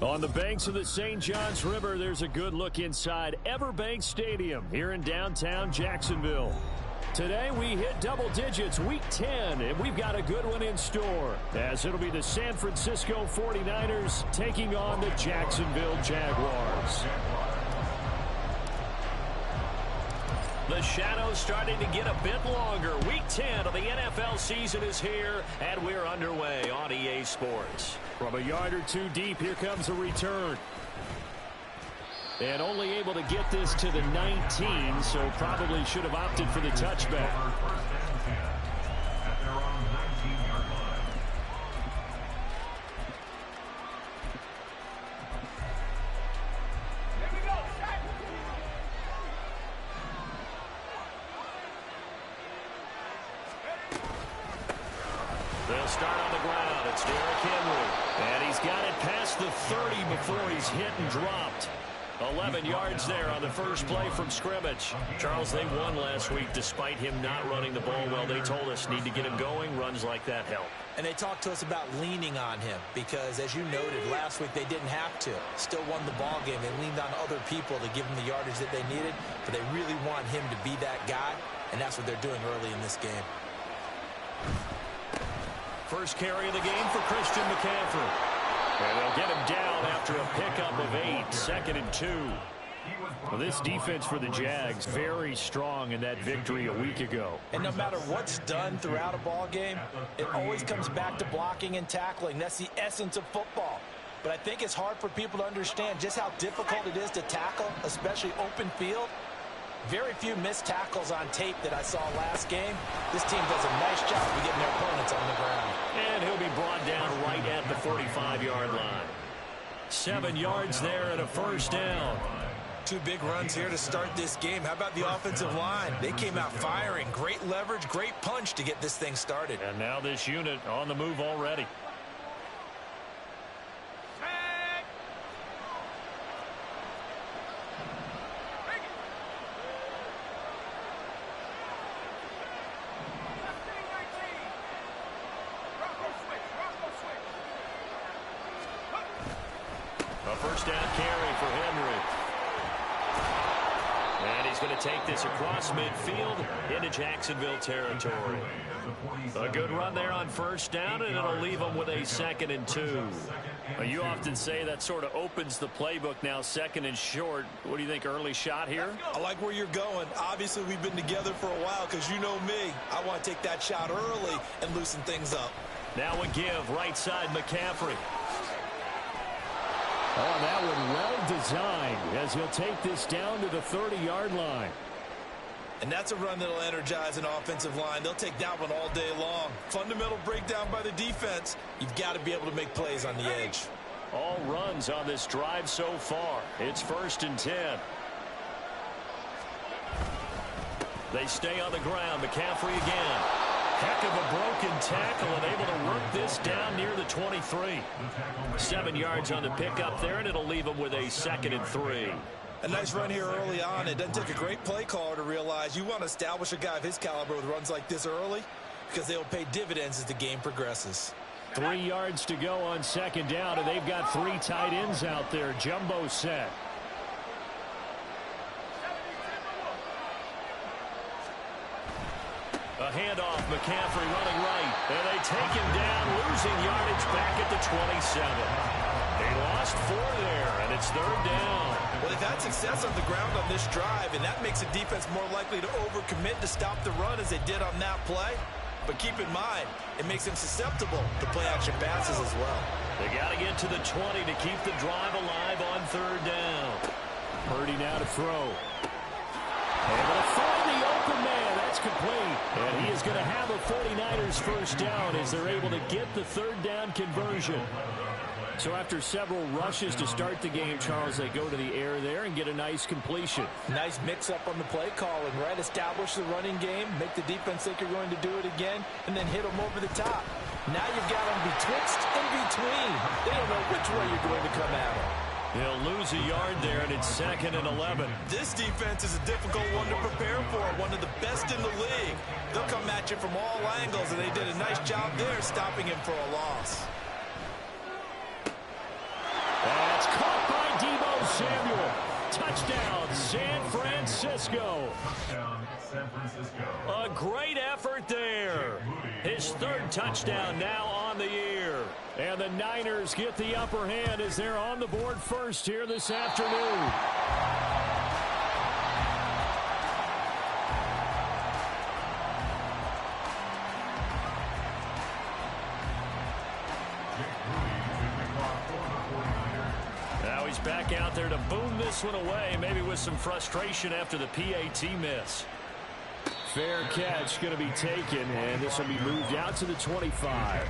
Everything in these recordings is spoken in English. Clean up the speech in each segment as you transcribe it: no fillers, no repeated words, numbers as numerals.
On the banks of the St. Johns River, there's a good look inside Everbank Stadium here in downtown Jacksonville. Today we hit double digits, week 10, and we've got a good one in store, as it'll be the San Francisco 49ers taking on the Jacksonville Jaguars. The shadow's starting to get a bit longer. Week 10 of the NFL season is here, and we're underway on EA Sports. From a yard or two deep, here comes a return. And only able to get this to the 19, so probably should have opted for the touchback. They'll start on the ground. It's Derrick Henry. And he's got it past the 30 before he's hit and dropped. 11 yards there on the first play from scrimmage. Charles, they won last week despite him not running the ball well. They told us need to get him going. Runs like that help. And they talked to us about leaning on him because, as you noted, last week they didn't have to. Still won the ball game. They leaned on other people to give them the yardage that they needed, but they really want him to be that guy, and that's what they're doing early in this game. First carry of the game for Christian McCaffrey. And they'll get him down after a pickup of 8, 2nd and 2. Well, this defense for the Jags, very strong in that victory a week ago. And no matter what's done throughout a ball game, it always comes back to blocking and tackling. That's the essence of football. But I think it's hard for people to understand just how difficult it is to tackle, especially open field. Very few missed tackles on tape that I saw last game. This team does a nice job of getting their opponents on the ground. And he'll be brought down right at the 45-yard line. 7 yards there and a first down. 2 big runs here to start this game. How about the offensive line? They came out firing. Great leverage, great punch to get this thing started. And now this unit on the move already. A first down carry for Henry. And he's going to take this across midfield into Jacksonville territory. A good run there on first down, and it'll leave them with a 2nd and 2. Well, you often say that sort of opens the playbook now, 2nd and short. What do you think, early shot here? I like where you're going. Obviously, we've been together for a while because you know me. I want to take that shot early and loosen things up. Now a give, right side McCaffrey. Oh, that one well designed as he'll take this down to the 30-yard line. And that's a run that'll energize an offensive line. They'll take that one all day long. Fundamental breakdown by the defense. You've got to be able to make plays on the edge. All runs on this drive so far. It's 1st and 10. They stay on the ground. McCaffrey again. Heck of a broken tackle and able to work this down near the 23. 7 yards on the pickup there, and it'll leave them with a 2nd and 3. A nice run here early on. It doesn't take a great play caller to realize you want to establish a guy of his caliber with runs like this early because they'll pay dividends as the game progresses. 3 yards to go on 2nd down, and they've got 3 tight ends out there. Jumbo set. A handoff, McCaffrey running right, and they take him down, losing yardage back at the 27. They lost 4 there, and it's 3rd down. Well, they've had success on the ground on this drive, and that makes a defense more likely to overcommit to stop the run as they did on that play. But keep in mind, it makes them susceptible to play-action passes as well. They got to get to the 20 to keep the drive alive on 3rd down. Purdy now to throw. Able to find the open man. That's complete. And he is going to have a 49ers first down as they're able to get the 3rd down conversion. So after several rushes to start the game, Charles, they go to the air there and get a nice completion. Nice mix-up on the play calling, right? Establish the running game, make the defense think you're going to do it again, and then hit them over the top. Now you've got them betwixt and between. They don't know which way you're going to come at them. They'll lose a yard there, and it's 2nd and 11. This defense is a difficult one to prepare for, one of the best in the league. They'll come at you from all angles, and they did a nice job there stopping him for a loss. Samuel. Touchdown, San Francisco. A great effort there. His third touchdown now on the year. And the Niners get the upper hand as they're on the board first here this afternoon. Now he's back out there to boom this one away, maybe with some frustration after the PAT miss. Fair catch going to be taken, and this will be moved out to the 25.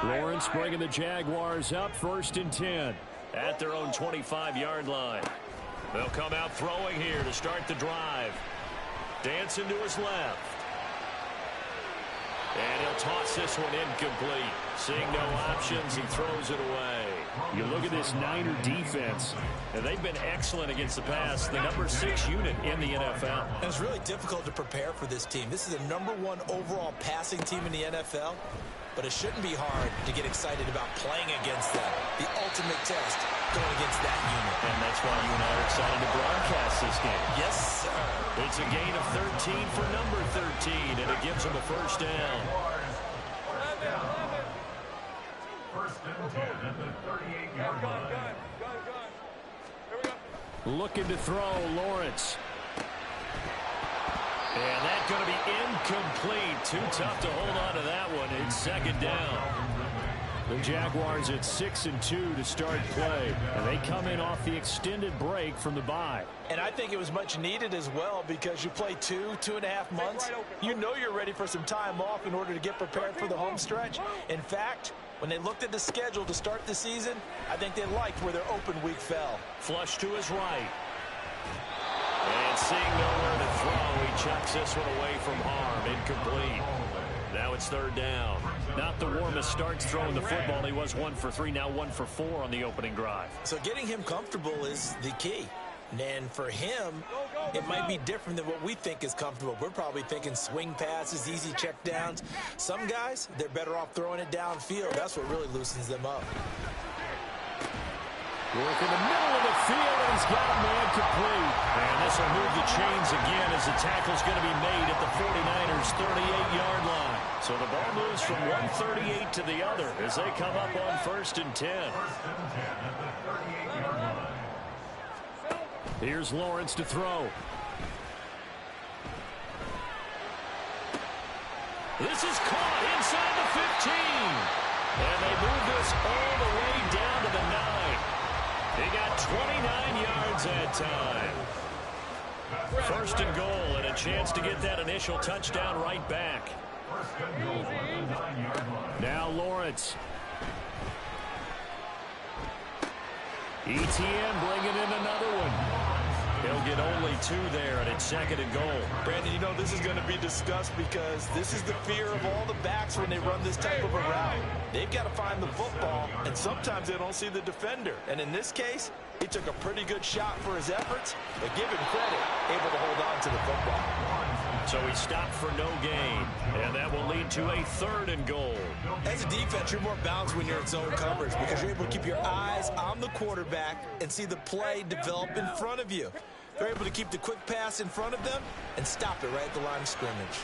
Lawrence bringing the Jaguars up 1st and 10 at their own 25-yard line. They'll come out throwing here to start the drive. Dancing to his left. And he'll toss this one incomplete. Seeing no options, he throws it away. You look at this Niner defense, and they've been excellent against the pass, the number 6 unit in the NFL. And it's really difficult to prepare for this team. This is the #1 overall passing team in the NFL. But it shouldn't be hard to get excited about playing against them. The ultimate test going against that unit. And that's why you and I are excited to broadcast this game. Yes, sir. It's a gain of 13 for number 13, and it gives them a first down. First and 10 at the 38-yard line. Looking to throw, Lawrence. And that's going to be incomplete. Too tough to hold on to that one. It's 2nd down. The Jaguars at 6-2 to start play. And they come in off the extended break from the bye. And I think it was much needed as well because you play 2.5 months. You know you're ready for some time off in order to get prepared for the home stretch. In fact, when they looked at the schedule to start the season, I think they liked where their open week fell. Flush to his right. And seeing nowhere to throw, he chucks this one away from harm. Incomplete. Now it's 3rd down. Not the warmest starts throwing the football. He was 1 for 3, now 1 for 4 on the opening drive. So getting him comfortable is the key. And for him, it might be different than what we think is comfortable. We're probably thinking swing passes, easy check downs. Some guys, they're better off throwing it downfield. That's what really loosens them up. Work in the middle of the field, and he's got a man complete. And this will move the chains again as the tackle's going to be made at the 49ers' 38-yard line. So the ball moves from one 38 to the other as they come up on 1st and 10. Here's Lawrence to throw. This is caught inside the 15. And they move this all the way down to the 9. He got 29 yards that time. 1st and goal, and a chance to get that initial touchdown right back. Now Lawrence. ETN bringing in another one. He'll get only 2 there, and it's 2nd and goal. Brandon, you know this is going to be discussed because this is the fear of all the backs when they run this type of a route. They've got to find the football, and sometimes they don't see the defender. And in this case, he took a pretty good shot for his efforts, but give him credit, able to hold on to the football. So he stopped for no gain, and that will lead to a 3rd and goal. As a defense, you're more balanced when you're in zone coverage because you're able to keep your eyes on the quarterback and see the play develop in front of you. They're able to keep the quick pass in front of them and stop it right at the line of scrimmage.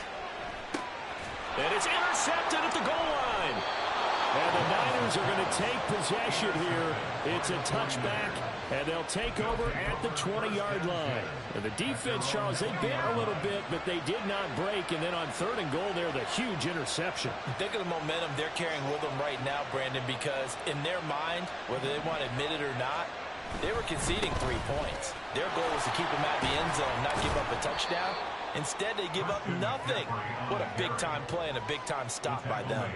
And it's intercepted at the goal line. And the Niners are going to take possession here. It's a touchback, and they'll take over at the 20-yard line. And the defense, Charles, they bit a little bit, but they did not break. And then on 3rd and goal there, the huge interception. Think of the momentum they're carrying with them right now, Brandon, because in their mind, whether they want to admit it or not, they were conceding 3 points. Their goal was to keep them out of the end zone, not give up a touchdown. Instead, they give up nothing. What a big-time play and a big-time stop by them.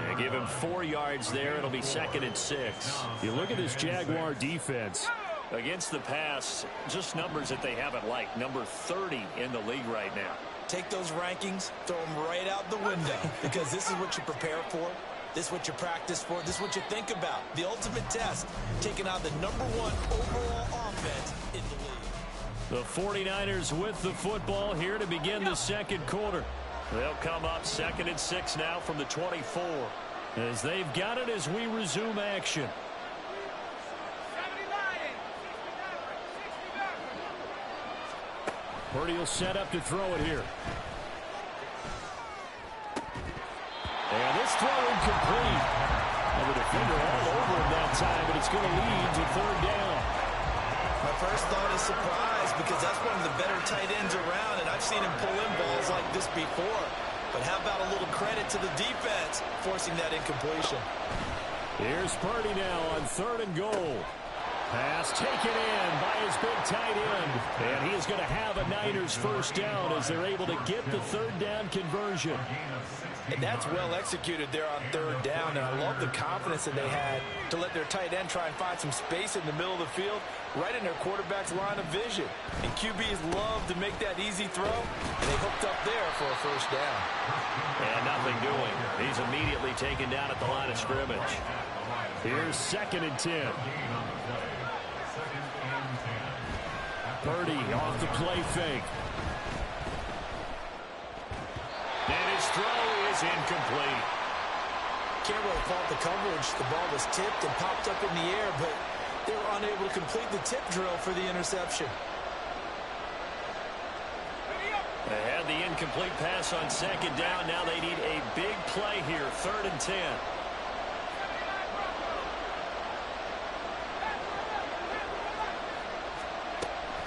Yeah, give him 4 yards there. It'll be 2nd and 6. You look at this Jaguar defense. Against the pass, just numbers that they haven't liked. Number 30 in the league right now. Take those rankings, throw them right out the window because this is what you prepare for. This is what you practice for. This is what you think about. The ultimate test, taking on the #1 overall offense in the league. The 49ers with the football here to begin the second quarter. They'll come up 2nd and 6 now from the 24 as they've got it as we resume action. Purdy will set up to throw it here. And this throw incomplete. And the defender all over him that time, but it's going to lead to 3rd down. My first thought is surprise because that's one of the better tight ends around, and I've seen him pull in balls like this before. But how about a little credit to the defense forcing that incompletion? Here's Purdy now on 3rd and goal. Pass taken in by his big tight end. And he is going to have a Niners first down as they're able to get the 3rd down conversion. And that's well executed there on 3rd down. And I love the confidence that they had to let their tight end try and find some space in the middle of the field, right in their quarterback's line of vision. And QBs love to make that easy throw, and they hooked up there for a first down. And nothing doing. He's immediately taken down at the line of scrimmage. Here's 2nd and 10. Purdy off the play fake. And his throw is incomplete. Can't really fault the coverage. The ball was tipped and popped up in the air, but they were unable to complete the tip drill for the interception. They had the incomplete pass on 2nd down. Now they need a big play here, 3rd and 10.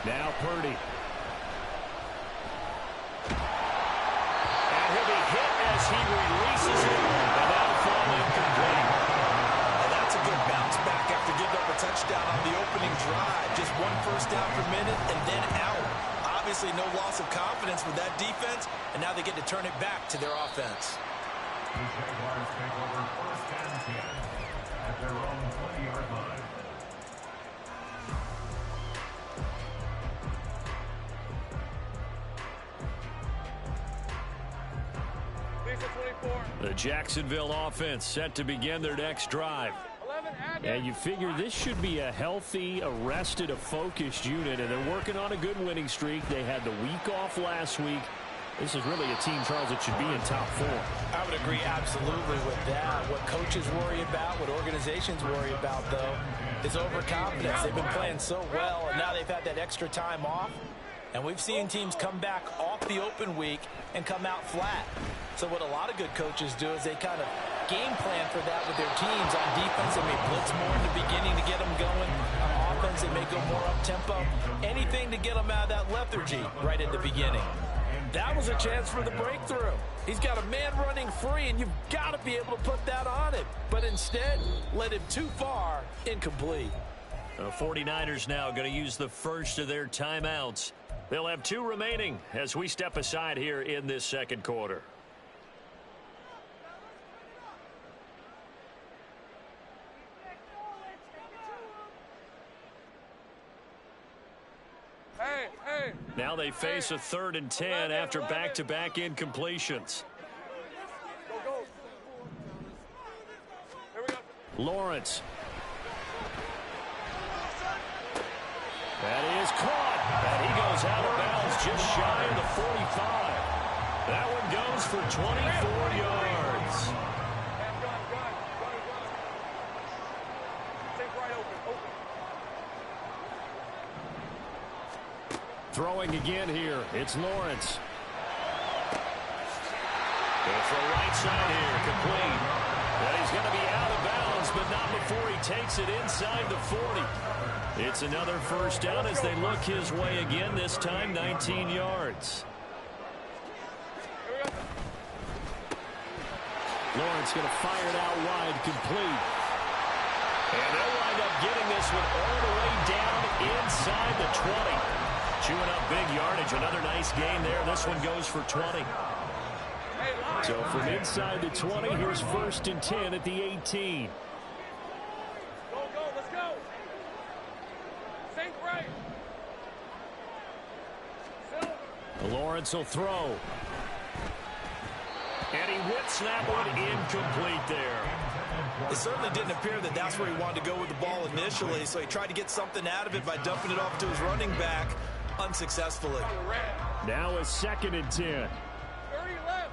Now Purdy. And he'll be hit as he releases it. And that'll fall incomplete. And that's a good bounce back after giving up a touchdown on the opening drive. Just 1 first down per minute and then out. Obviously no loss of confidence with that defense, and now they get to turn it back to their offense. The Jaguars take over 1st and 10 at their own 20-yard line. The Jacksonville offense set to begin their next drive. And you figure this should be a healthy, arrested, a focused unit, and they're working on a good winning streak. They had the week off last week. This is really a team, Charles, that should be in top 4. I would agree absolutely with that. What coaches worry about, what organizations worry about, though, is overconfidence. They've been playing so well, and now they've had that extra time off. And we've seen teams come back off the open week and come out flat. So what a lot of good coaches do is they kind of game plan for that with their teams. On defense, they may blitz more in the beginning to get them going. On offense, they may go more up-tempo. Anything to get them out of that lethargy right at the beginning. That was a chance for the breakthrough. He's got a man running free, and you've got to be able to put that on him. But instead, led him too far, incomplete. The 49ers now going to use the first of their timeouts. They'll have 2 remaining as we step aside here in this second quarter. Now they face a 3rd and 10 after back-to-back incompletions. Lawrence. That is caught. And he goes out of bounds just shy of the 45. That one goes for 24 yards. Throwing again here. It's Lawrence. It's the right side here, complete. And he's going to be out of bounds, but not before he takes it inside the 40. It's another first down as they look his way again, this time 19 yards. Lawrence going to fire it out wide, complete. And they'll wind up getting this one all the way down inside the 20. Chewing up big yardage. Another nice gain there. This one goes for 20. So from inside the 20, here's 1st and 10 at the 18. Go, let's go. Think right. Lawrence will throw. And he whips that one incomplete there. It certainly didn't appear that that's where he wanted to go with the ball initially, so he tried to get something out of it by dumping it off to his running back unsuccessfully. Now a 2nd and 10. 30 left.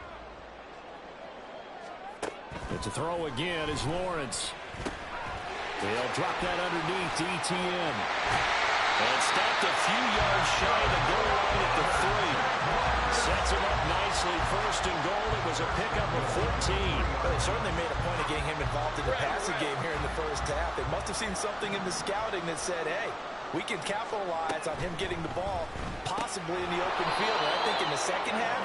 It's a throw again is Lawrence. They'll drop that underneath to ETN. And stopped a few yards shy of the goal line at the 3. Sets him up nicely. 1st and goal. It was a pickup of 14. But they certainly made a point of getting him involved in the passing game here in the first half. They must have seen something in the scouting that said, hey, we can capitalize on him getting the ball possibly in the open field. And I think in the second half,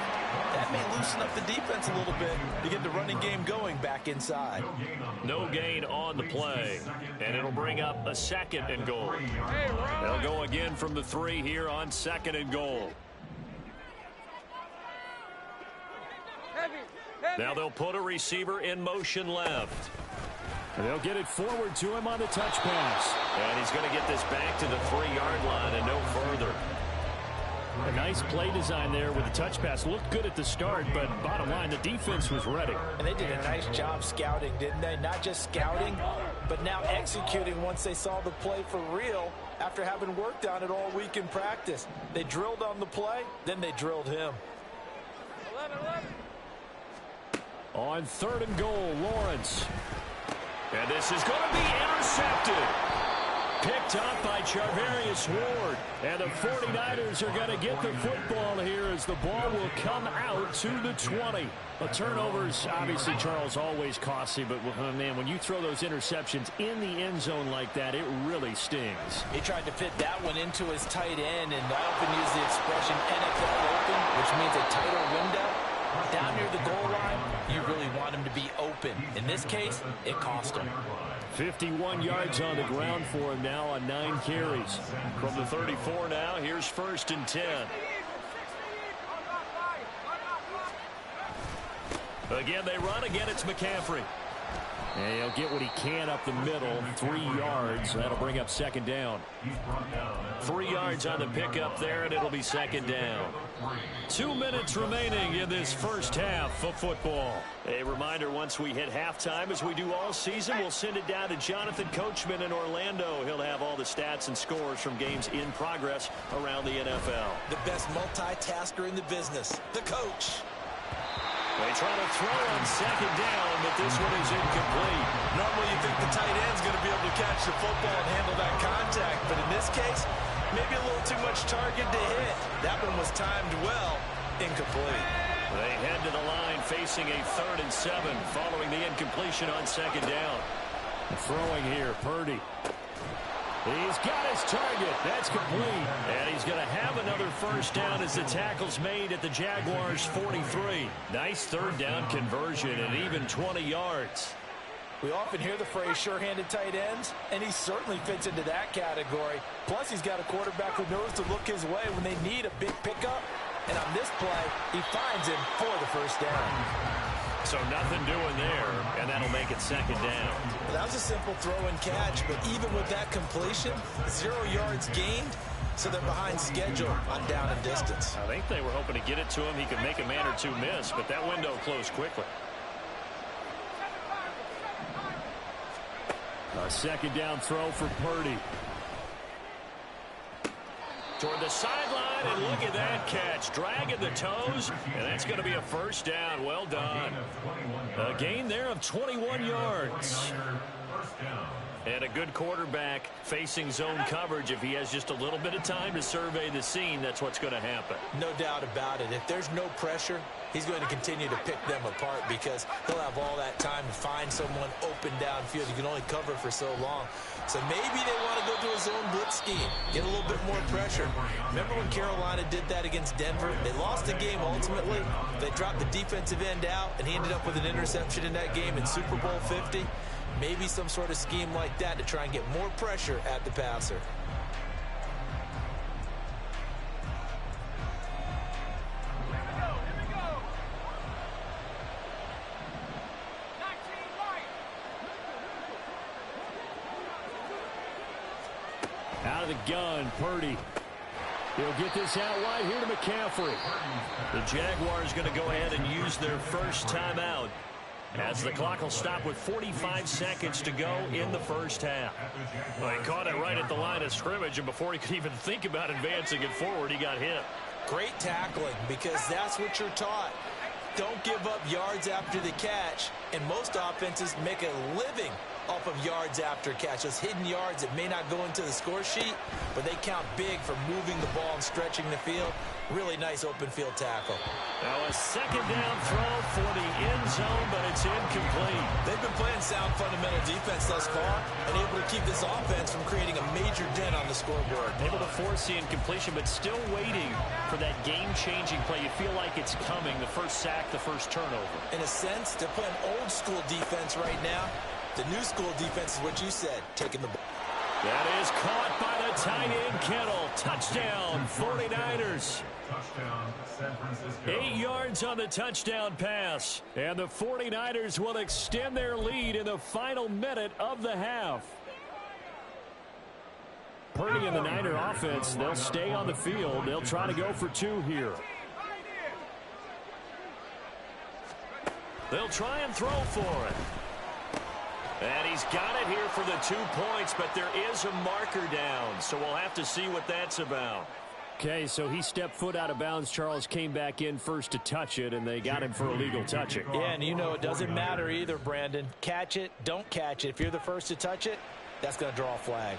that may loosen up the defense a little bit to get the running game going back inside. No gain on the play. And it'll bring up a 2nd and goal. They'll go again from the 3 here on 2nd and goal. Now they'll put a receiver in motion left. And they'll get it forward to him on the touch pass. And he's going to get this back to the 3-yard line and no further. A nice play design there with the touch pass. Looked good at the start, but bottom line, the defense was ready. And they did a nice job scouting, didn't they? Not just scouting, but now executing once they saw the play for real after having worked on it all week in practice. They drilled on the play, then they drilled him. 11. On 3rd and goal, Lawrence. And this is going to be intercepted. Picked up by Charvarius Ward. And the 49ers are going to get the football here as the ball will come out to the 20. The turnovers, obviously, Charles, always costly. But, man, when you throw those interceptions in the end zone like that, it really stings. He tried to fit that one into his tight end, and I often use the expression NFL open, which means a tighter window. Down near the goal line, you really want him to be open. In this case, it cost him. 51 yards on the ground for him now on 9 carries. From the 34 now, here's 1st and 10. Again, they run. Again, it's McCaffrey. And he'll get what he can up the middle. 3 yards. That'll bring up 2nd down. 3 yards on the pickup there, and it'll be 2nd down. 2 minutes remaining in this first half of football. A reminder, once we hit halftime, as we do all season, we'll send it down to Jonathan Coachman in Orlando. He'll have all the stats and scores from games in progress around the NFL. The best multitasker in the business, the coach. They try to throw on 2nd down, but this one is incomplete. Normally you think the tight end's going to be able to catch the football and handle that contact, but in this case, maybe a little too much target to hit. That one was timed well, incomplete. They head to the line facing a 3rd and 7 following the incompletion on 2nd down. Throwing here, Purdy. He's got his target. That's complete. And he's going to have another 1st down as the tackle's made at the Jaguars' 43. Nice 3rd down conversion and even 20 yards. We often hear the phrase sure-handed tight ends, and he certainly fits into that category. Plus, he's got a quarterback who knows to look his way when they need a big pickup. And on this play, he finds him for the 1st down. So nothing doing there, and that'll make it 2nd down. Well, that was a simple throw and catch, but even with that completion, 0 yards gained, so they're behind schedule on down and distance. I think they were hoping to get it to him. He could make a man or two miss, but that window closed quickly. A 2nd down throw for Purdy. Toward the sideline, and look at that catch. Dragging the toes, and that's going to be a 1st down. Well done. A gain there of 21 yards. And a good quarterback facing zone coverage. If he has just a little bit of time to survey the scene, that's what's going to happen. No doubt about it. If there's no pressure, he's going to continue to pick them apart because he'll have all that time to find someone open downfield. He can only cover for so long. So maybe they want to go to a zone blitz scheme, get a little bit more pressure. Remember when Carolina did that against Denver? They lost the game ultimately. They dropped the defensive end out, and he ended up with an interception in that game in Super Bowl 50. Maybe some sort of scheme like that to try and get more pressure at the passer. Out of the gun, Purdy. He'll get this out wide here to McCaffrey. The Jaguars going to go ahead and use their first timeout, as the clock will stop with 45 seconds to go in the first half. Well, he caught it right at the line of scrimmage, and before he could even think about advancing it forward, he got hit. Great tackling, because that's what you're taught. Don't give up yards after the catch, and most offenses make a living off of yards after catch. Those hidden yards that may not go into the score sheet, but they count big for moving the ball and stretching the field. Really nice open field tackle. Now a second down throw for the end zone, but it's incomplete. They've been playing sound fundamental defense thus far and able to keep this offense from creating a major dent on the scoreboard. Able to force the incompletion, but still waiting for that game-changing play. You feel like it's coming, the first sack, the first turnover. In a sense, they're playing old-school defense right now. The new school defense is what you said, taking the ball. That is caught by the tight end, Kittle. Touchdown, 49ers. Touchdown, San Francisco. 8 yards on the touchdown pass. And the 49ers will extend their lead in the final minute of the half. Purdy and the Niner offense, they'll stay on the field. They'll try to go for 2 here. They'll try and throw for it. And he's got it here for the 2 points, but there is a marker down, so we'll have to see what that's about. Okay, so he stepped foot out of bounds. Charles came back in first to touch it, and they got him for illegal touching. Yeah, and you know it doesn't matter either, Brandon. Catch it, don't catch it. If you're the first to touch it, that's going to draw a flag.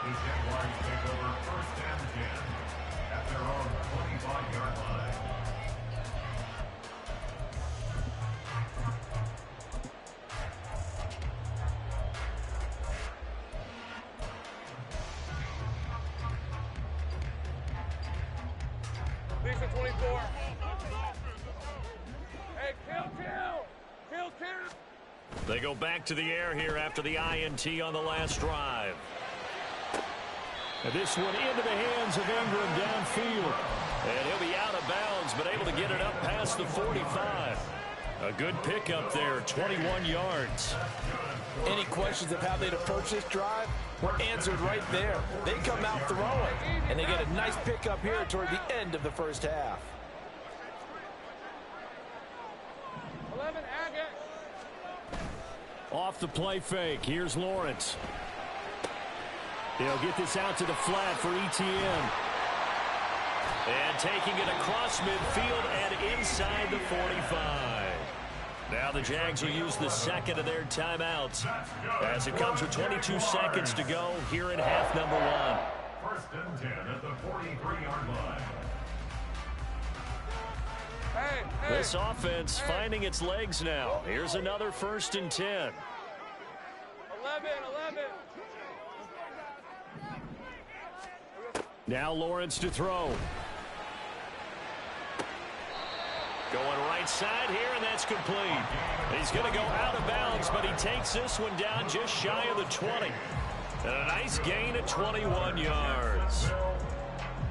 The Jaguars take over first and 10 at their own 25-yard line. Lisa 24. Hey, kill. They go back to the air here after the INT on the last drive. And this one into the hands of Ingram downfield. And he'll be out of bounds, but able to get it up past the 45. A good pickup there, 21 yards. Any questions of how they'd approach this drive were answered right there. They come out throwing, and they get a nice pickup here toward the end of the first half. 11, Agate. Off the play fake, here's Lawrence. He'll get this out to the flat for ETN. And taking it across midfield and inside the 45. Now the Jags will use the second of their timeouts as it comes with 22 seconds to go here in half number 1. First and 10 at the 43-yard line. Hey. This offense finding its legs now. Here's another first and 10. 11. Now Lawrence to throw. Going right side here, and that's complete. He's going to go out of bounds, but he takes this one down just shy of the 20. And a nice gain of 21 yards.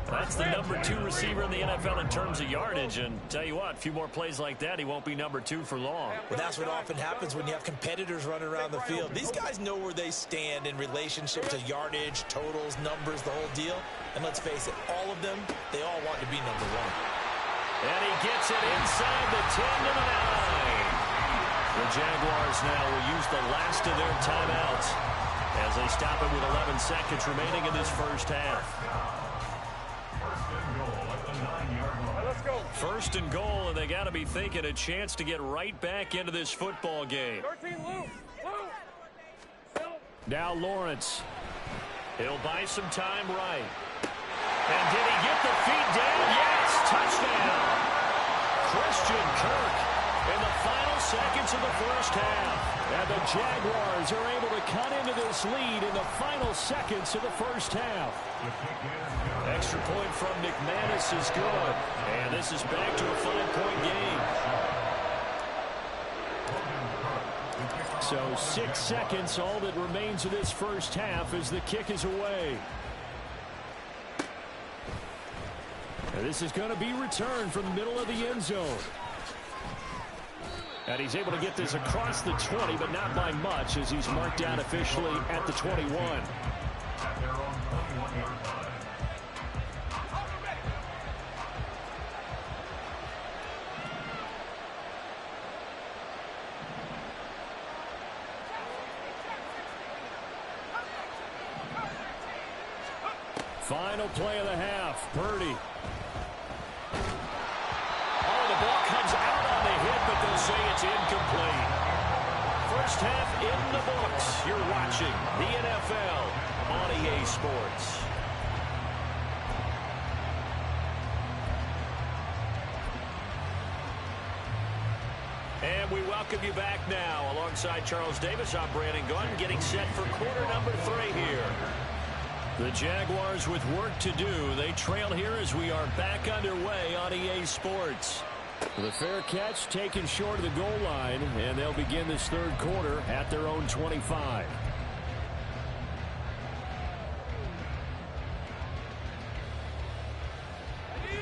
That's the number 2 receiver in the NFL in terms of yardage. And tell you what, a few more plays like that, he won't be number 2 for long. Well, that's what often happens when you have competitors running around the field. These guys know where they stand in relationship to yardage, totals, numbers, the whole deal. And let's face it, all of them, they all want to be number 1. And he gets it inside the 10 to the 9. The Jaguars now will use the last of their timeouts as they stop it with 11 seconds remaining in this first half. First and goal at the 9-yard line. Let's go. First and goal, and they got to be thinking a chance to get right back into this football game. 13, Lou. Now Lawrence. He'll buy some time right. And did he get the feet down? Yes, touchdown. Christian Kirk in the final seconds of the first half. And the Jaguars are able to cut into this lead in the final seconds of the first half. Extra point from McManus is good. And this is back to a 5-point game. So 6 seconds, all that remains of this first half as the kick is away. And this is going to be returned from the middle of the end zone. And he's able to get this across the 20, but not by much, as he's marked down officially at the 21. At their own 21-yard line. Final play of the half. Purdy. Oh, the ball comes out on the hit, but they'll say it's incomplete. First half in the books. You're watching the NFL on EA Sports. And we welcome you back now. Alongside Charles Davis, I'm Brandon Gunn, getting set for quarter number 3 here. The Jaguars with work to do. They trail here as we are back underway on EA Sports. The fair catch taken short of the goal line, and they'll begin this third quarter at their own 25.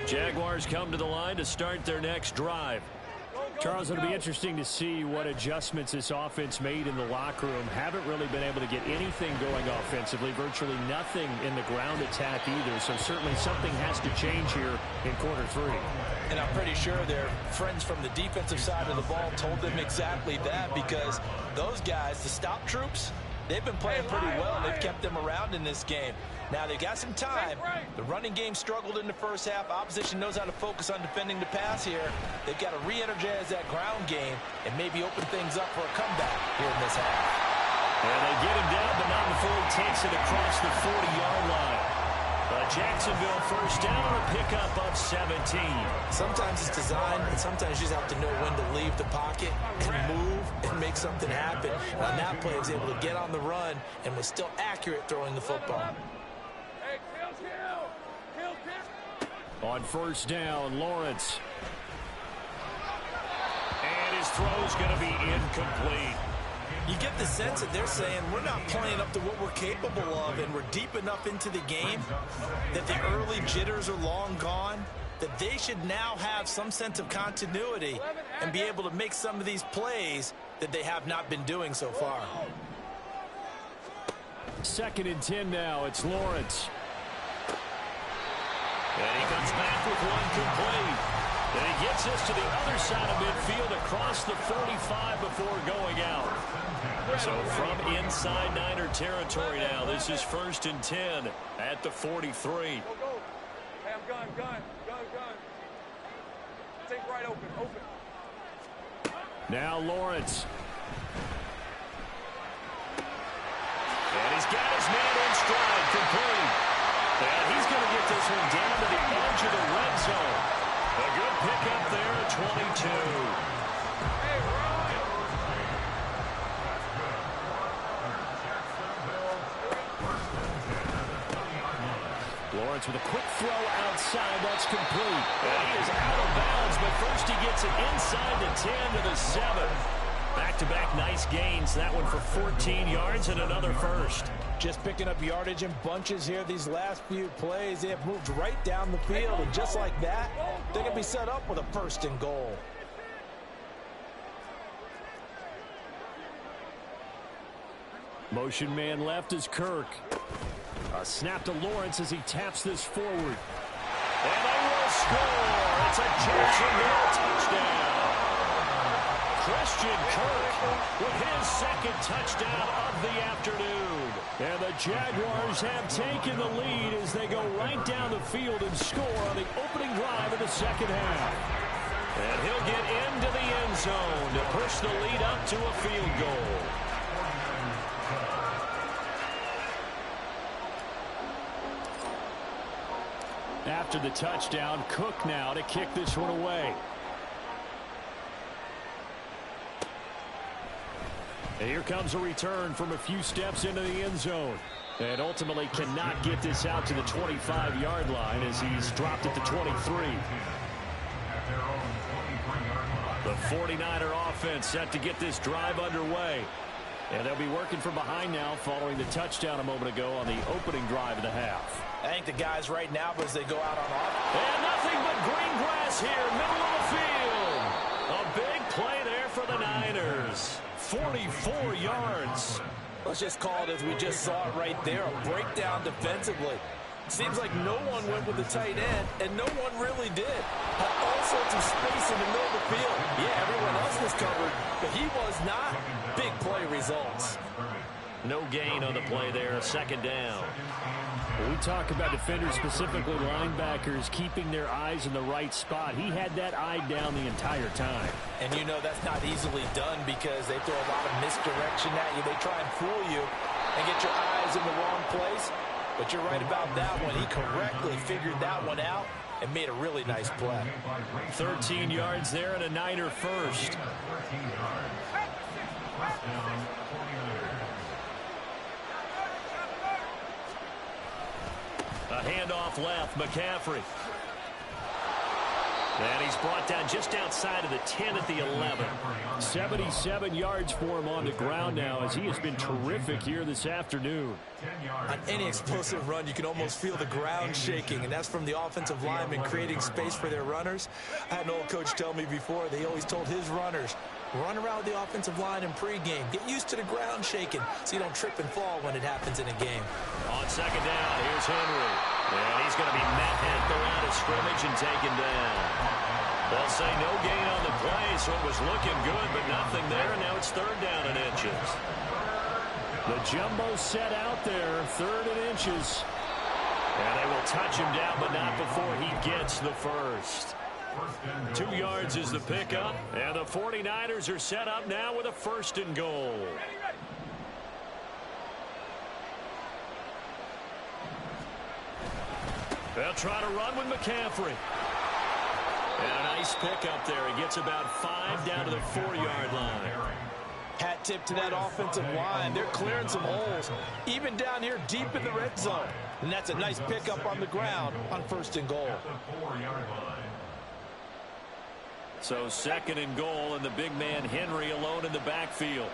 Jaguars come to the line to start their next drive. Charles, it'll be interesting to see what adjustments this offense made in the locker room. Haven't really been able to get anything going offensively, virtually nothing in the ground attack either. So certainly something has to change here in quarter 3. And I'm pretty sure their friends from the defensive side of the ball told them exactly that, because those guys, the stop troops, they've been playing pretty well. They've kept them around in this game. Now, they've got some time. The running game struggled in the first half. Opposition knows how to focus on defending the pass here. They've got to re-energize that ground game and maybe open things up for a comeback here in this half. And they get him down, but not before he takes it across the 40-yard line. Jacksonville first down, a pickup of 17. Sometimes it's design, and sometimes you just have to know when to leave the pocket and move and make something happen. And on that play, he was able to get on the run and was still accurate throwing the football. Hey, kill. On first down, Lawrence. And his throw's going to be incomplete. You get the sense that they're saying we're not playing up to what we're capable of, and we're deep enough into the game that the early jitters are long gone, that they should now have some sense of continuity and be able to make some of these plays that they have not been doing so far. 2nd and 10 now. It's Lawrence. And he comes back with one complete. And he gets us to the other side of midfield across the 45 before going out. So from inside Niner territory now, this is 1st and 10 at the 43. Go. Hey, I'm gun. Take right open. Now Lawrence. And he's got his man in stride, complete. And he's going to get this one down to the edge of the red zone. A good pickup there at 22. Hey, Ryan. Lawrence with a quick throw outside. That's complete. And he is out of bounds, but first he gets it inside the 10 to the 7. Back-to-back nice gains. That one for 14 yards and another first. Just picking up yardage in bunches here these last few plays. They have moved right down the field, and just like that, they're going to be set up with a 1st and goal. Motion man left is Kirk. A snap to Lawrence as he taps this forward. And they will score. It's a Jacksonville touchdown. Christian Kirk with his 2nd touchdown of the afternoon. And the Jaguars have taken the lead as they go right down the field and score on the opening drive of the 2nd half. And he'll get into the end zone to push the lead up to a field goal. After the touchdown, Cook now to kick this one away. And here comes a return from a few steps into the end zone. And ultimately cannot get this out to the 25-yard line as he's dropped at the 23. The 49er offense set to get this drive underway. And they'll be working from behind now following the touchdown a moment ago on the opening drive of the half. I think the guys right now, as they go out on offense. And nothing but green grass here, middle of the field. A big play there for the Niners. 44 yards. Let's just call it as we just saw it right there, a breakdown defensively. Seems like no one went with the tight end, and no one really did. Had all sorts of space in the middle of the field. Yeah, everyone else was covered, but he was not. Big play results. No gain on the play there, second down. When we talk about defenders, specifically linebackers, keeping their eyes in the right spot, he had that eye down the entire time. And you know that's not easily done because they throw a lot of misdirection at you. They try and fool you and get your eyes in the wrong place. But you're right about that one. He correctly figured that one out and made a really nice play. 13 yards there and a Niner first. A handoff left, McCaffrey. And he's brought down just outside of the 10 at the 11. 77 yards for him on the ground now as he has been terrific here this afternoon. On any explosive run, you can almost feel the ground shaking, and that's from the offensive linemen creating space for their runners. I had an old coach tell me before, they always told his runners, run around the offensive line in pregame. Get used to the ground shaking so you don't trip and fall when it happens in a game. On second down, here's Henry. And he's going to be met at the line of scrimmage and taken down. They'll say no gain on the play, so it was looking good, but nothing there, and now it's third down and inches. The jumbo set out there, 3rd and inches. And they will touch him down, but not before he gets the first. 2 yards is the pickup, and the 49ers are set up now with a 1st and goal. They'll try to run with McCaffrey. And a nice pickup there. He gets about 5 down to the 4-yard line. Hat tip to that offensive line. They're clearing some holes, even down here deep in the red zone. And that's a nice pickup on the ground on 1st and goal. So 2nd and goal, and the big man Henry alone in the backfield.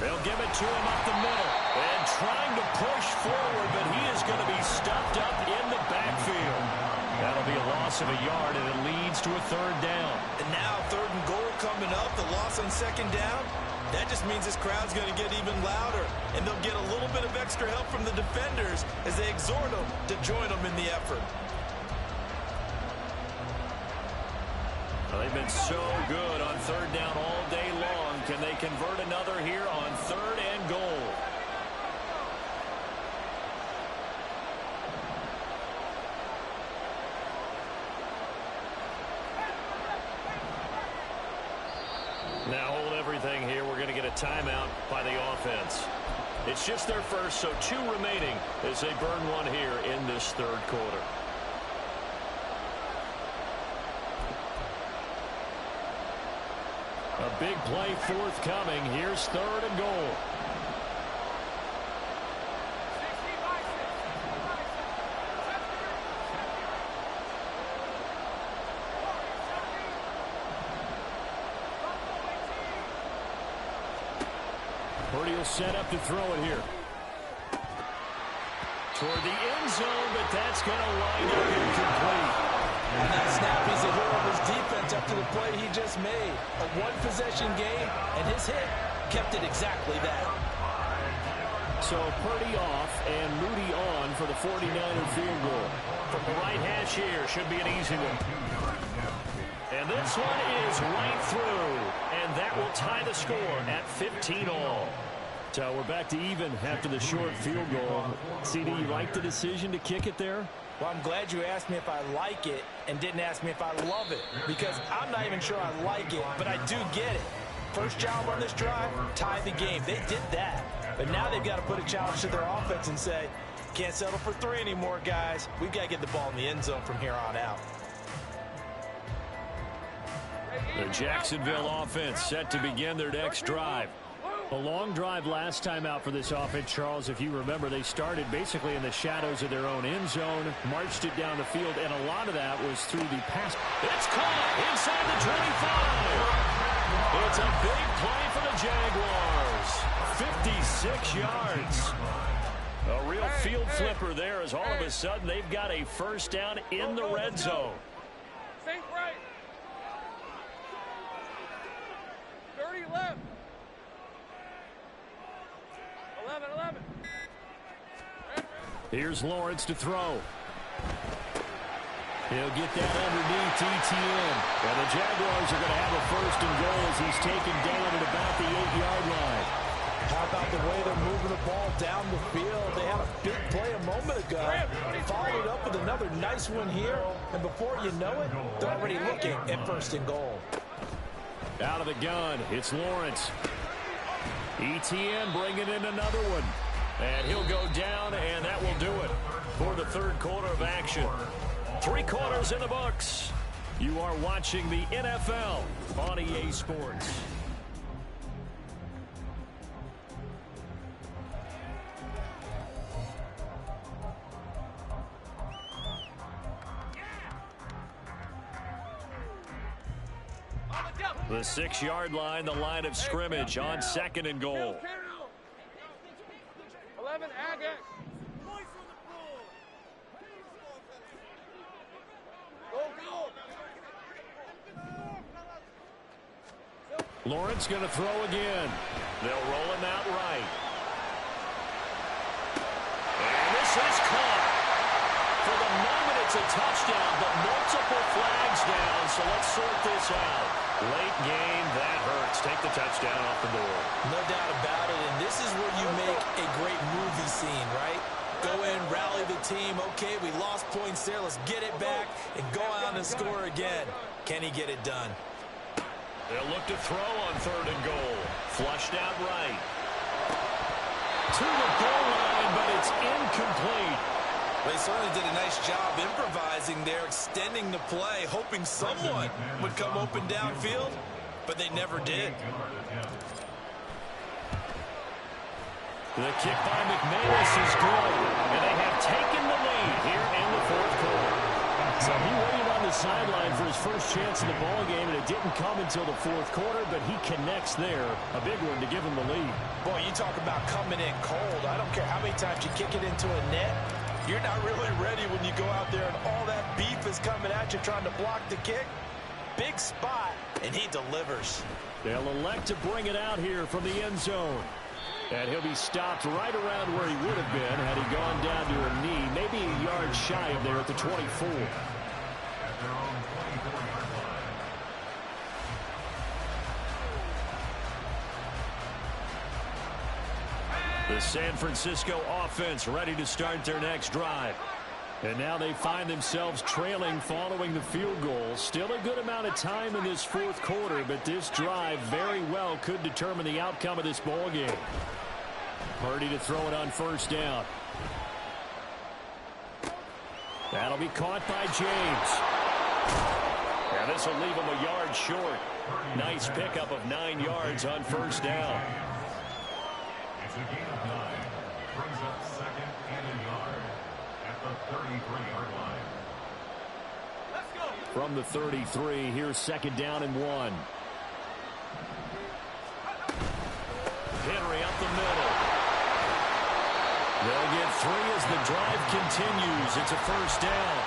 They'll give it to him up the middle. And trying to push forward, but he is going to be stuffed up in the backfield. That'll be a loss of a yard, and it leads to a 3rd down. And now 3rd and goal coming up, the loss on 2nd down. That just means this crowd's going to get even louder, and they'll get a little bit of extra help from the defenders as they exhort them to join them in the effort. Well, they've been so good on 3rd down all day long. Can they convert another here on 3rd and goal? Now hold everything here. We're going to get a timeout by the offense. It's just their first, so 2 remaining as they burn one here in this 3rd quarter. A big play forthcoming. Here's 3rd and goal. Purdy will set up to throw it here. Toward the end zone, but that's going to wind up incomplete. On that snap, he's a hero of his defense after the play he just made. A one-possession game, and his hit kept it exactly that. So Purdy off and Moody on for the 49er field goal. From the right hash here, should be an easy one. And this one is right through, and that will tie the score at 15 all. So we're back to even after the short field goal. CD, you like the decision to kick it there? Well, I'm glad you asked me if I like it and didn't ask me if I love it, because I'm not even sure I like it, but I do get it. First job on this drive, tie the game. They did that. But now they've got to put a challenge to their offense and say, can't settle for 3 anymore, guys. We've got to get the ball in the end zone from here on out. The Jacksonville offense set to begin their next drive. A long drive last time out for this offense, Charles. If you remember, they started basically in the shadows of their own end zone, marched it down the field, and a lot of that was through the pass. It's caught inside the 25. It's a big play for the Jaguars. 56 yards. A real field flipper there as all of a sudden they've got a 1st down in the red zone. Think right. left. 11. Here's Lawrence to throw. He'll get that underneath Etienne. And the Jaguars are going to have a 1st and goal as he's taken down at about the 8-yard line. How about the way they're moving the ball down the field? They had a big play a moment ago. Followed up with another nice one here. And before you know it, they're already looking at 1st and goal. Out of the gun, it's Lawrence. Etienne bringing in another one. And he'll go down, and that will do it for the 3rd quarter of action. 3 quarters in the books. You are watching the NFL on EA Sports. The 6-yard line, the line of scrimmage on 2nd and goal. 11, Agate. Go. Lawrence going to throw again. They'll roll him out right. And this is caught. For the moment, it's a touchdown, but multiple flags down, so let's sort this out. Late game, that hurts. Take the touchdown off the board. No doubt about it, and this is where you make a great movie scene, right? Go in, rally the team. Okay, we lost points there. Let's get it back and go on and score again. Can he get it done? They'll look to throw on 3rd and goal. Flushed out right. To the goal line, but it's incomplete. They certainly did a nice job improvising there, extending the play, hoping someone would come open downfield, but they never did. The kick by McManus is good, and they have taken the lead here in the 4th quarter. So he waited on the sideline for his first chance in the ball game, and it didn't come until the 4th quarter, but he connects there. A big one to give him the lead. Boy, you talk about coming in cold. I don't care how many times you kick it into a net. You're not really ready when you go out there and all that beef is coming at you trying to block the kick. Big spot, and he delivers. They'll elect to bring it out here from the end zone. And he'll be stopped right around where he would have been had he gone down to a knee, maybe a yard shy of there at the 24. The San Francisco offense ready to start their next drive. And now they find themselves trailing following the field goal. Still a good amount of time in this 4th quarter, but this drive very well could determine the outcome of this ball game. Purdy to throw it on 1st down. That'll be caught by James. And this will leave him a yard short. Nice pickup of 9 yards on 1st down. It's a gain of 9. Brings up 2nd and a yard at the 33-yard line. Let's go. From the 33, here's 2nd down and 1. Henry up the middle. They'll get 3 as the drive continues. It's a 1st down.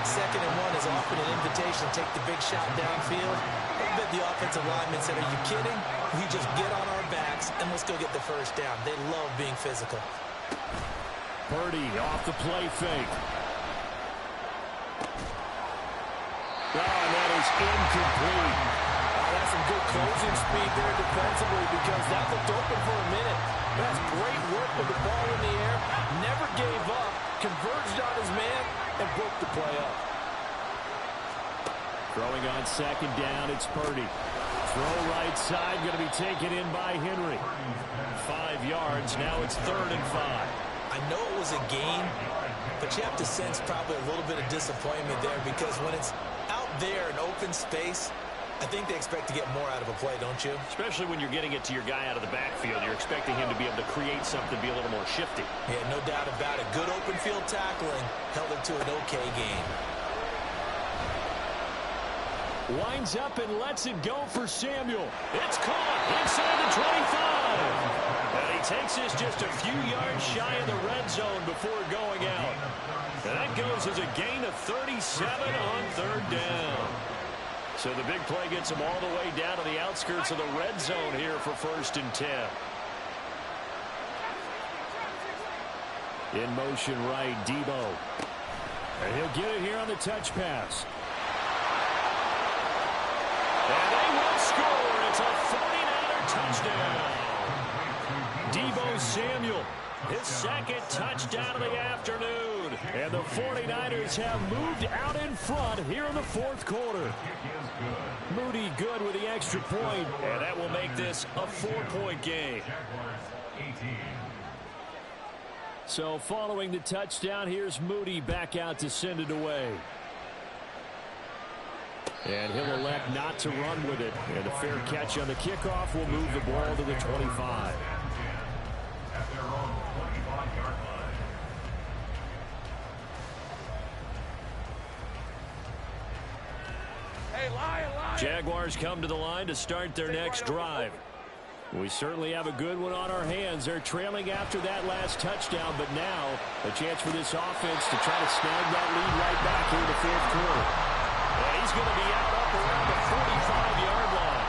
2nd and 1 is often an invitation to take the big shot downfield. I bet the offensive lineman said, are you kidding? We just get on our backs and let's go get the 1st down. They love being physical. Purdy off the play fake. Oh, and that is incomplete. That's some good closing speed there defensively because that looked open for a minute. That's great work with the ball in the air. Never gave up. Converged on his man and broke the play up. Throwing on 2nd down, it's Purdy. Throw right side, going to be taken in by Henry. 5 yards, now it's 3rd and 5. I know it was a gain, but you have to sense probably a little bit of disappointment there because when it's out there in open space, I think they expect to get more out of a play, don't you? Especially when you're getting it to your guy out of the backfield. You're expecting him to be able to create something, be a little more shifty. Yeah, no doubt about it. Good open field tackling held it to an okay game. Winds up and lets it go for Samuel. It's caught inside the 25. And he takes this just a few yards shy of the red zone before going out. And that goes as a gain of 37 on 3rd down. So the big play gets him all the way down to the outskirts of the red zone here for 1st and 10. In motion right, Debo. And he'll get it here on the touch pass. And they will score. It's a 49er touchdown. Debo Samuel, his 2nd touchdown of the afternoon. And the 49ers have moved out in front here in the 4th quarter. Moody good with the extra point, and that will make this a 4-point game. So following the touchdown, here's Moody back out to send it away. And he'll elect not to run with it. And a fair catch on the kickoff will move the ball to the 25. At their own 25-yard line. Hey, Lion. Jaguars come to the line to start their next drive. We certainly have a good one on our hands. They're trailing after that last touchdown, but now a chance for this offense to try to snag that lead right back here in the 4th quarter. And he's going to be out up around the 45-yard line.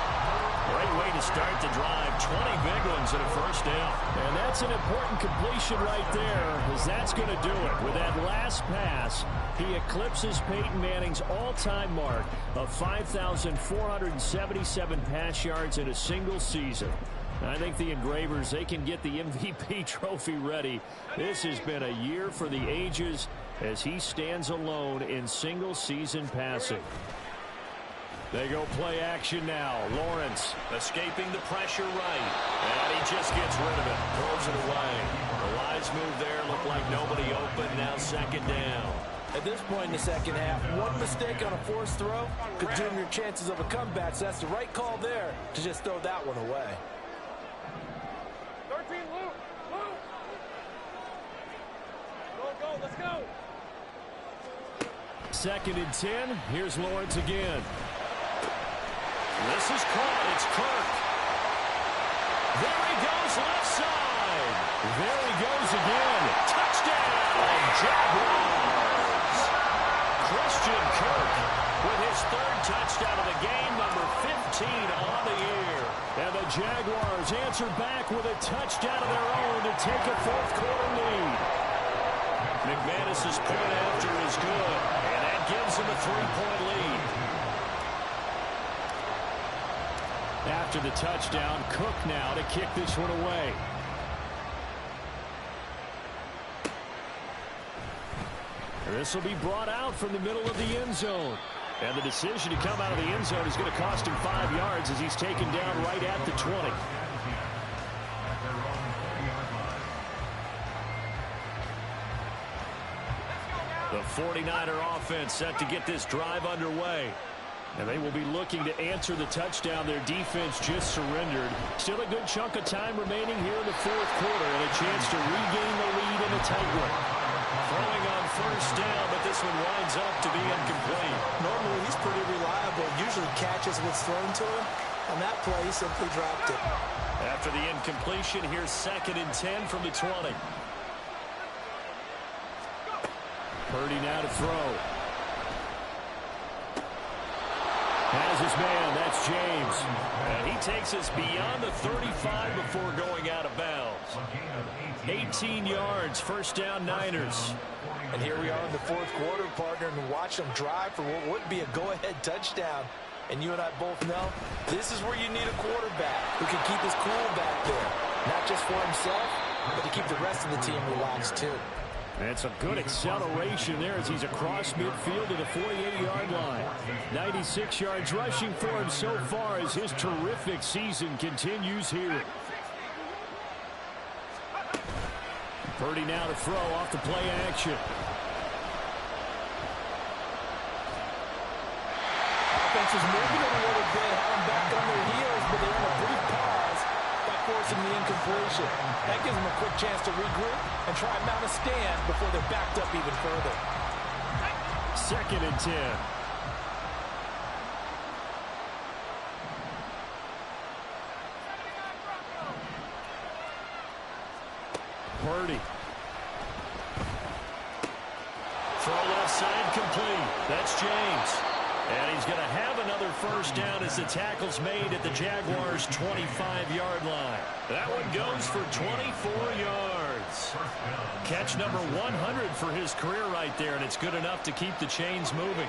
Great way to start the drive. 20 big ones and a 1st down. And that's an important completion right there, as that's going to do it. With that last pass, he eclipses Peyton Manning's all-time mark of 5,477 pass yards in a single season. I think the Engravers, they can get the MVP trophy ready. This has been a year for the ages as he stands alone in single-season passing. They go play action now. Lawrence escaping the pressure right. And he just gets rid of it. Throws it away. The wise move there. Looked like nobody open. Now 2nd down. At this point in the 2nd half, one mistake on a forced throw could doom your chances of a comeback. So that's the right call there to just throw that one away. 13, Luke. Go, let's go. 2nd and 10. Here's Lawrence again. This is caught. It's Kirk. There he goes, left side. There he goes again. Touchdown, Jaguars. Christian Kirk with his 3rd touchdown of the game, number 15 on the year. And the Jaguars answer back with a touchdown of their own to take a 4th quarter lead. McManus's point after is good, and that gives him a 3-point lead. After the touchdown, Cook now to kick this one away. This will be brought out from the middle of the end zone. And the decision to come out of the end zone is going to cost him 5 yards as he's taken down right at the 20. The 49er offense set to get this drive underway. And they will be looking to answer the touchdown their defense just surrendered. Still a good chunk of time remaining here in the 4th quarter and a chance to regain the lead in a tight one. Throwing on 1st down, but this one winds up to be incomplete. Normally he's pretty reliable. Usually catches what's thrown to him. On that play, he simply dropped it. After the incompletion, here's 2nd and 10 from the 20. Purdy now to throw. Has his man, that's James. And he takes us beyond the 35 before going out of bounds. 18 yards, 1st down Niners. And here we are in the 4th quarter, partner, and watch them drive for what would be a go-ahead touchdown. And you and I both know this is where you need a quarterback who can keep his cool back there. Not just for himself, but to keep the rest of the team relaxed too. And it's a good acceleration there as he's across midfield to the 48-yard line. 96 yards rushing for him so far as his terrific season continues here. Purdy now to throw off the play action. Offense is moving a little bit, having back on their heels, but they're in a brief pause by forcing the incompletion. That gives them a quick chance to regroup and try and mount a stand before they're backed up even further. 2nd and 10. Purdy. Throw left side complete. That's James. And he's going to have another first down as the tackle's made at the Jaguars' 25-yard line. That one goes for 24 yards. Catch number 100 for his career right there, and it's good enough to keep the chains moving.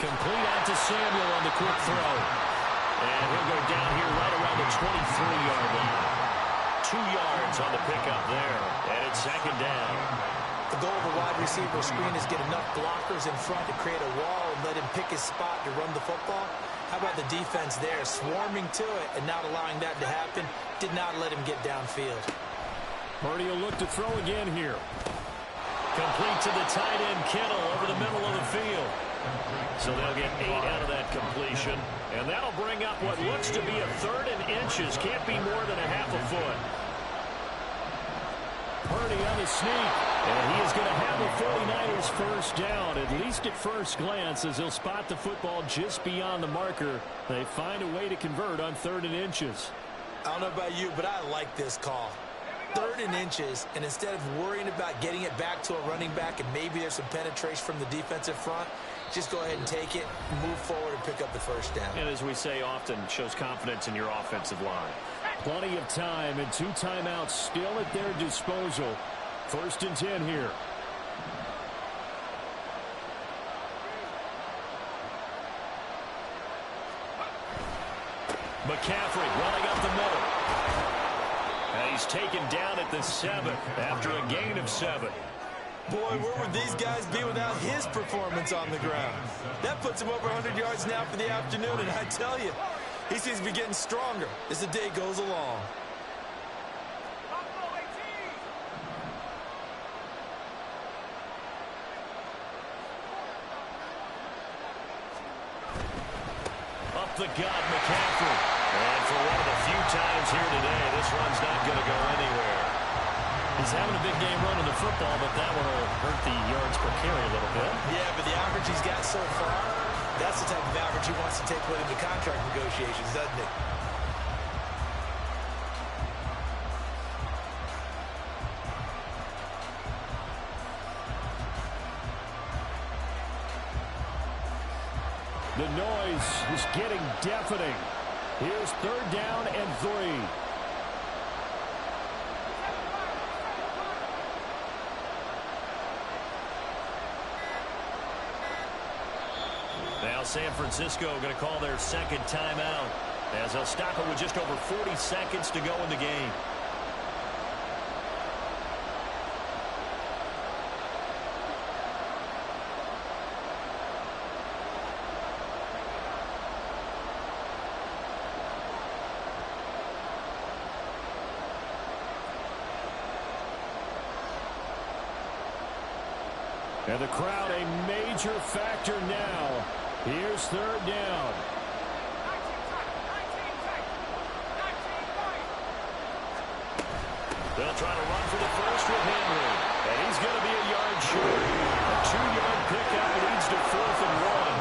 Complete out to Samuel on the quick throw. And he'll go down here right around the 23-yard line. 2 yards on the pickup there. And it's second down. The goal of a wide receiver screen is get enough blockers in front to create a wall and let him pick his spot to run the football. How about the defense there, swarming to it and not allowing that to happen? Did not let him get downfield. Purdy will look to throw again here. Complete to the tight end, Kittle, over the middle of the field. So they'll get 8 out of that completion. And that'll bring up what looks to be a 3rd and inches. Can't be more than a half a foot. Purdy on the sneak. And he is going to have the 49ers first down, at least at first glance, as he'll spot the football just beyond the marker. They find a way to convert on 3rd and inches. I don't know about you, but I like this call. 3rd and inches, and instead of worrying about getting it back to a running back and maybe there's some penetration from the defensive front, just go ahead and take it, move forward, and pick up the first down. And as we say often, shows confidence in your offensive line. Plenty of time and 2 timeouts still at their disposal. 1st and 10 here. McCaffrey running up the middle. And he's taken down at the 7 after a gain of 7. Boy, where would these guys be without his performance on the ground? That puts him over 100 yards now for the afternoon, and I tell you, he seems to be getting stronger as the day goes along. Up the gut, McCaffrey. And for one of the few times here today, this run's not going to go anywhere. He's having a big game running the football, but that one will hurt the yards per carry a little bit. Yeah, but the average he's got so far, that's the type of average he wants to take with him to contract negotiations, doesn't it? The noise is getting deafening. Here's 3rd down and 3. Now San Francisco going to call their 2nd timeout as they'll stop it with just over 40 seconds to go in the game. And the crowd a major factor now. Here's 3rd down. They'll try to run for the first with Henry. And he's going to be a yard short. A 2-yard pickup leads to 4th and 1.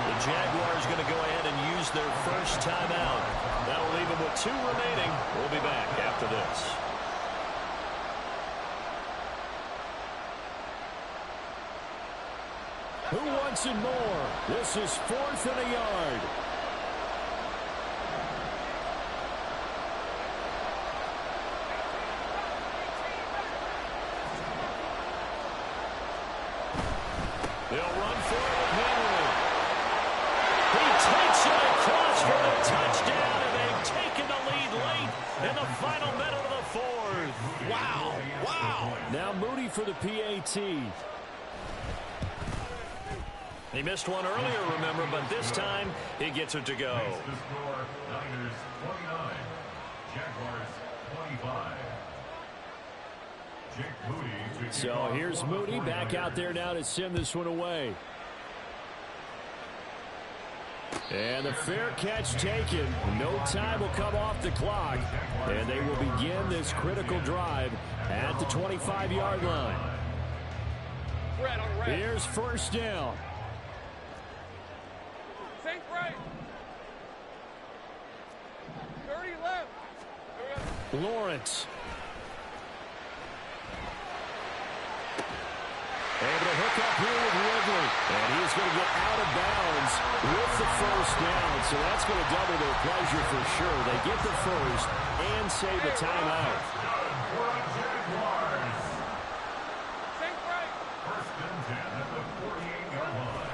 The Jaguars going to go ahead and use their first timeout. That'll leave them with 2 remaining. We'll be back after this. Who wants it more? This is 4th and a yard. They'll run for it with Henry. He takes it across for the touchdown, and they've taken the lead late in the final minute of the 4th. Wow, wow. Now Moody for the PAT. He missed one earlier, remember, but this time he gets it to go. The score, Niners 29, Jaguars 25. Jake Moody. So here's Moody back out there now to send this one away. And the fair catch taken. No time will come off the clock. And they will begin this critical drive at the 25-yard line. Here's 1st down. Safe right. 30 Lawrence. Able to hook up here with Ridley. And he's going to get out of bounds with the first down. So that's going to double their pleasure for sure. They get the first and save the timeout.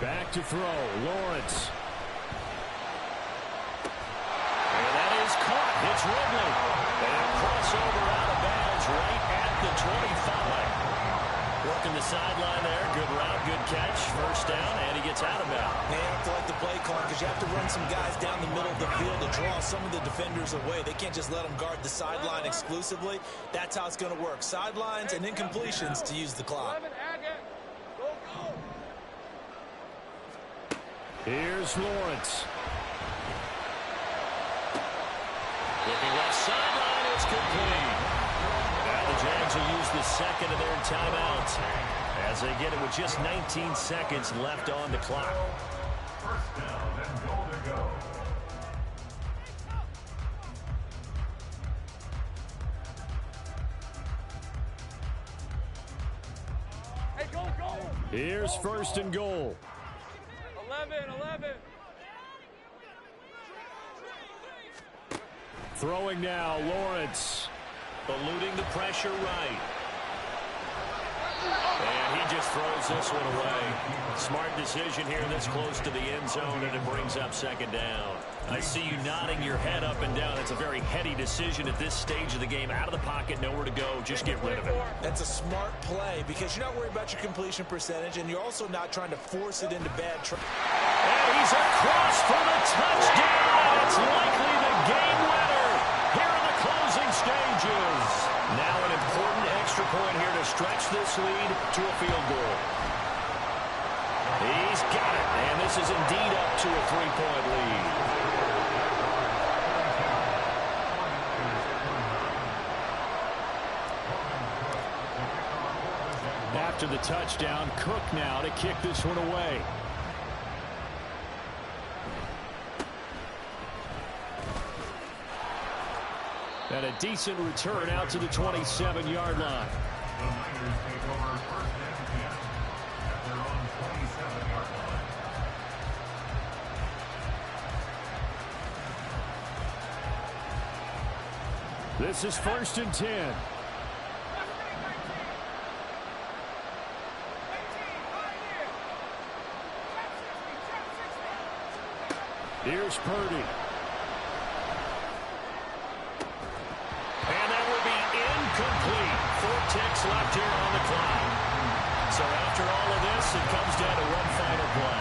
Back to throw. Lawrence. And that is caught. It's Ridley. And crossover out of bounds right at the 25. Working the sideline there. Good route, good catch. First down, and he gets out of bounds. They have to like the play call because you have to run some guys down the middle of the field to draw some of the defenders away. They can't just let them guard the sideline exclusively. That's how it's going to work. Sidelines and incompletions to use the clock. Here's Lawrence. Looking left sideline, it's complete. Now the Jags will use the second of their timeouts as they get it with just 19 seconds left on the clock. First down and goal to go. Hey, go! Here's first and goal. 11. Throwing now, Lawrence. Eluding the pressure right. And he just throws this one away. Smart decision here this close to the end zone, and it brings up second down. I see you nodding your head up and down. It's a very heady decision at this stage of the game. Out of the pocket, nowhere to go. Just get rid of it. That's a smart play because you're not worried about your completion percentage, and you're also not trying to force it into bad traffic. And he's across for the touchdown. It's likely the game winner here in the closing stages. Now an important extra point here to stretch this lead to a field goal. He's got it, and this is indeed up to a 3-point lead. After the touchdown, Cook now to kick this one away. And a decent return out to the 27-yard line. The Niners take over first and 10 at their own 27-yard line. This is first and 10. Here's Purdy. And that will be incomplete. 4 ticks left here on the clock. So after all of this, it comes down to one final play.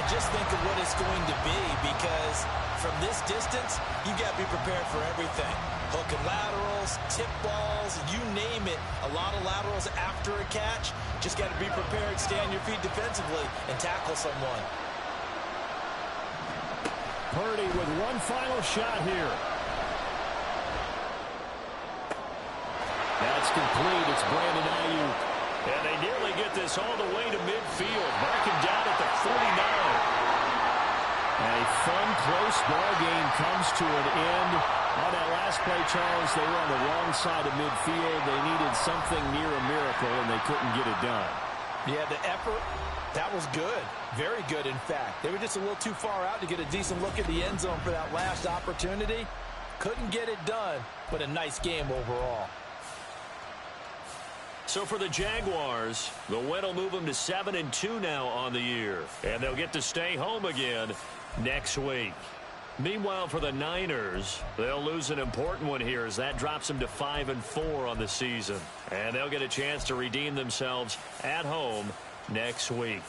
And just think of what it's going to be, because from this distance, you've got to be prepared for everything. Hook and laterals, tip balls, you name it. A lot of laterals after a catch. Just got to be prepared, stay on your feet defensively, and tackle someone. Purdy with one final shot here. That's complete. It's Brandon Ayuk. And they nearly get this all the way to midfield. Mark him down at the 49. And a fun, close ball game comes to an end. On that last play, Charles, they were on the wrong side of midfield. They needed something near a miracle, and they couldn't get it done. Yeah, the effort, that was good. Very good, in fact. They were just a little too far out to get a decent look at the end zone for that last opportunity. Couldn't get it done, but a nice game overall. So for the Jaguars, the win will move them to 7-2 now on the year. And they'll get to stay home again next week. Meanwhile, for the Niners, they'll lose an important one here as that drops them to 5-4 on the season. And they'll get a chance to redeem themselves at home next week.